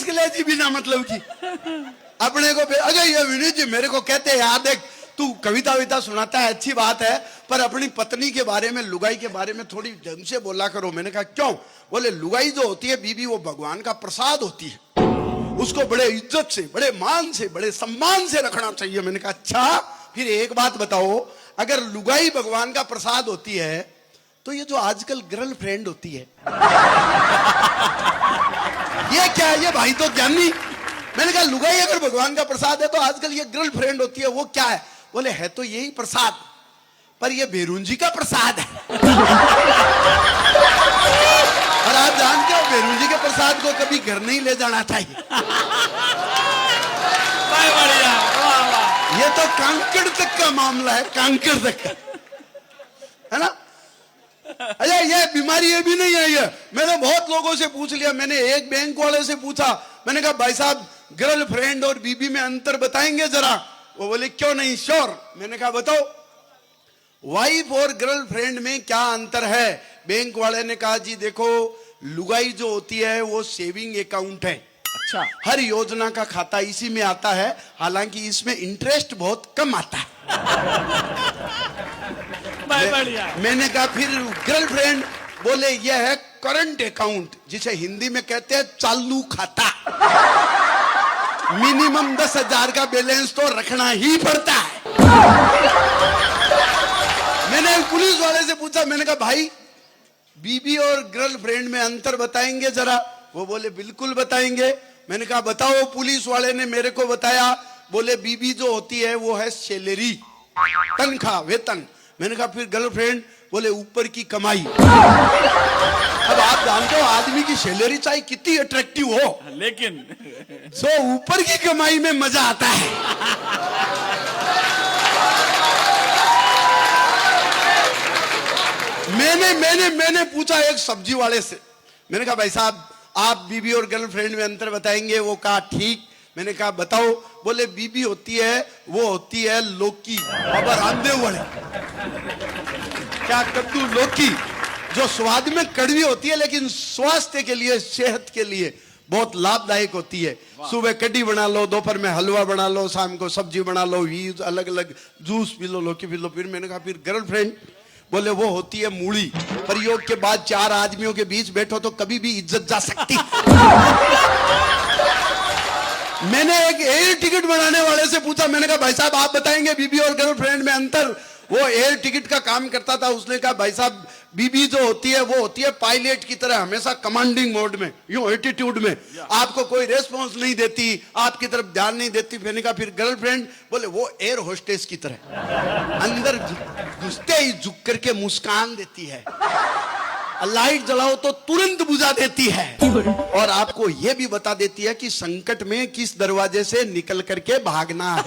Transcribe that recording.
ले जी बिना मतलब की अपने को। अजय ये विनीत जी मेरे को कहते हैं याद है तू कविता विता सुनाता है अच्छी बात है, पर अपनी पत्नी के बारे में, लुगाई के बारे में थोड़ी ढंग से बोला करो। मैंने कहा क्यों? बोले लुगाई जो होती है बीबी, वो भगवान का प्रसाद होती है, उसको बड़े इज्जत से, बड़े मान से, बड़े सम्मान से रखना चाहिए। मैंने कहा अच्छा, फिर एक बात बताओ, अगर लुगाई भगवान का प्रसाद होती है तो ये जो आजकल गर्लफ्रेंड होती है ये क्या है? ये भाई तो ज्ञानी। मैंने कहा लुगाई अगर भगवान का प्रसाद है तो आजकल ये गर्लफ्रेंड होती है, वो क्या है? बोले है तो यही प्रसाद, पर ये बेरुंजी का प्रसाद है। और आप जानते हो बेरुंजी के प्रसाद को कभी घर नहीं ले जाना चाहिए। बढ़िया, वाह वाह। ये तो कांकड़ तक का मामला है, कांकड़ तक का, है ना? अरे ये बीमारी ये भी नहीं आई है। मैंने बहुत लोगों से पूछ लिया। मैंने एक बैंक वाले से पूछा, मैंने कहा भाई साहब गर्लफ्रेंड और बीबी में अंतर बताएंगे जरा? वो बोले क्यों नहीं, श्योर। मैंने कहा बताओ वाइफ और गर्लफ्रेंड में क्या अंतर है? बैंक वाले ने कहा जी देखो, लुगाई जो होती है वो सेविंग अकाउंट है, अच्छा, हर योजना का खाता इसी में आता है, हालांकि इसमें इंटरेस्ट बहुत कम आता है। मैंने कहा फिर गर्लफ्रेंड? बोले यह है करंट अकाउंट, जिसे हिंदी में कहते हैं चालू खाता। मिनिमम 10,000 का बैलेंस तो रखना ही पड़ता है। मैंने पुलिस वाले से पूछा, मैंने कहा भाई बीबी और गर्लफ्रेंड में अंतर बताएंगे जरा? वो बोले बिल्कुल बताएंगे। मैंने कहा बताओ। पुलिस वाले ने मेरे को बताया, बोले बीबी जो होती है वो है सैलरी, तनख्वाह, वेतन। मैंने कहा फिर गर्लफ्रेंड? बोले ऊपर की कमाई। अब आप जानते हो आदमी की सैलरी चाहे कितनी अट्रैक्टिव हो, लेकिन जो ऊपर की कमाई में मजा आता है। मैंने पूछा एक सब्जी वाले से, मैंने कहा भाई साहब आप बीबी और गर्लफ्रेंड में अंतर बताएंगे? वो कहा ठीक। मैंने कहा बताओ। बोले बीबी होती है वो होती है लौकी, बाबा रामदेव वाले, क्या कद्दू, लौकी, जो स्वाद में कड़वी होती है लेकिन स्वास्थ्य के लिए, सेहत के लिए बहुत लाभदायक होती है। सुबह कड़ी बना लो, दोपहर में हलवा बना लो, शाम को सब्जी बना लो, अलग अलग जूस पी लो, लौकी पी लो। फिर मैंने कहा फिर गर्लफ्रेंड? बोले वो होती है मूली, प्रयोग के बाद 4 आदमियों के बीच बैठो तो कभी भी इज्जत जा सकती। मैंने एक एयर टिकट बनाने वाले से पूछा, मैंने कहा भाई साहब आप बताएंगे बीबी और गर्लफ्रेंड में अंतर? वो एयर टिकट का काम करता था। उसने कहा भाई साहब बीबी जो होती है वो होती है पायलट की तरह, हमेशा कमांडिंग मोड में, यूं एटीट्यूड में, आपको कोई रेस्पॉन्स नहीं देती, आपकी तरफ ध्यान नहीं देती। मैंने कहा फिर गर्लफ्रेंड? बोले वो एयर होस्टेस की तरह, अंदर घुसते ही झुक करके मुस्कान देती है, लाइट जलाओ तो तुरंत बुझा देती है, और आपको यह भी बता देती है कि संकट में किस दरवाजे से निकल करके भागना है।